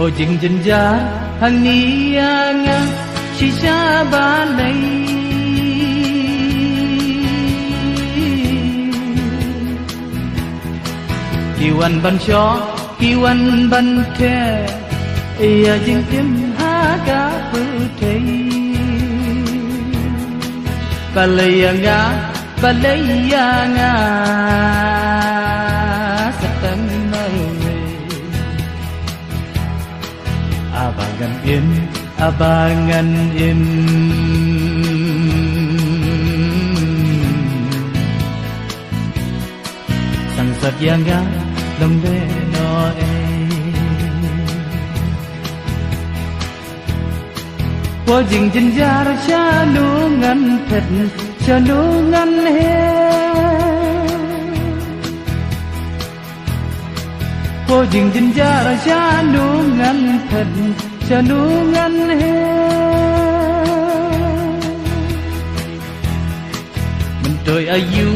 vô chừng chân giá hàng ni nga chỉ xa ba lấy kiwan ban cho kiwan ban the ia jing tim ha ka pu thei balaya nga satan mai abangan in sang sat yang ga dam de no e wo jing jin ja ra cha nu ngan phet cha nu ngan he wo jing jin ja ra cha nu ngan phet cha nu ngan he mình tôi ayu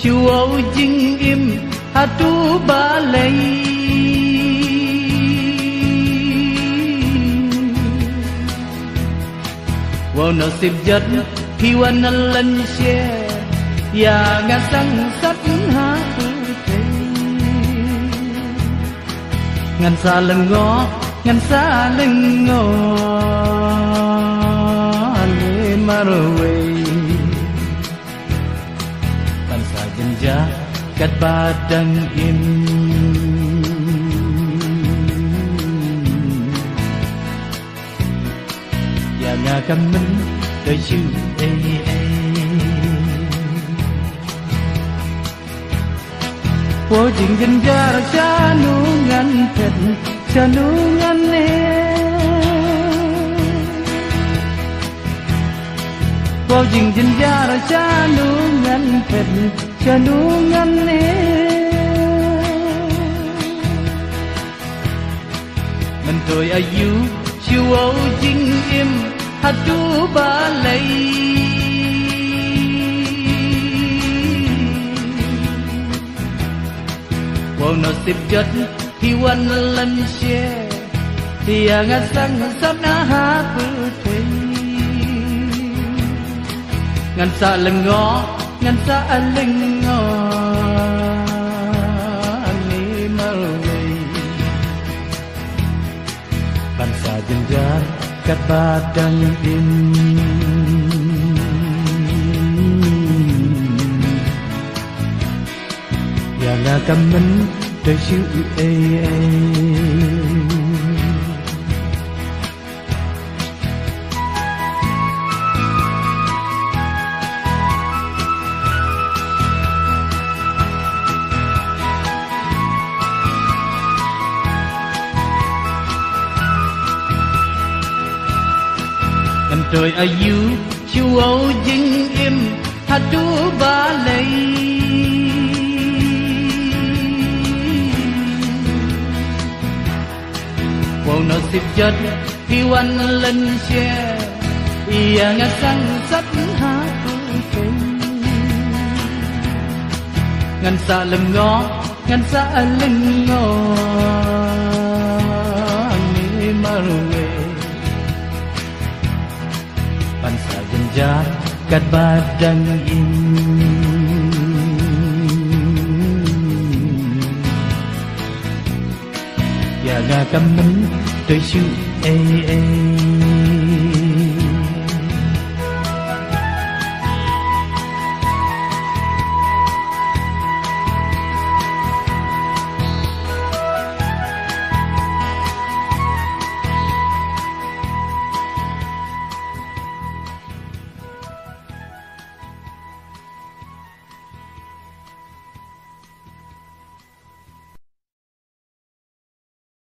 chiu âu jing im hatu ba lay wo no sip jat hiwan lan she ya nga sang sat ha pu the ngan sa leng ngo ngan sa leng ngo le marwe tan sa jenja kat badang im ya nga kam min đời chữ e wo jing jin ja ra cha nu ngan phet cha nu ngan e wo jing jin ja ra cha nu ngan phet cha nu ngan e mình tôi ayu chiu âu jing im hatu ba lay wo no sip jat hiwan lan she tia nga sang sat na ha pu thei ngan sa leng ngo ngan sa leng ngo ni marwe ban sa jin ja kat badang im ya nga kam min đời chữ e rồi ayu chiu âu jing im hatu ba lay wo no sip jat hiwan lan she ia nga sang sat ha pu thei ngan sa leng ngo ngan sa leng ngo ni marwe ban sa jenja kat badang im ya nga kam min đời chữ e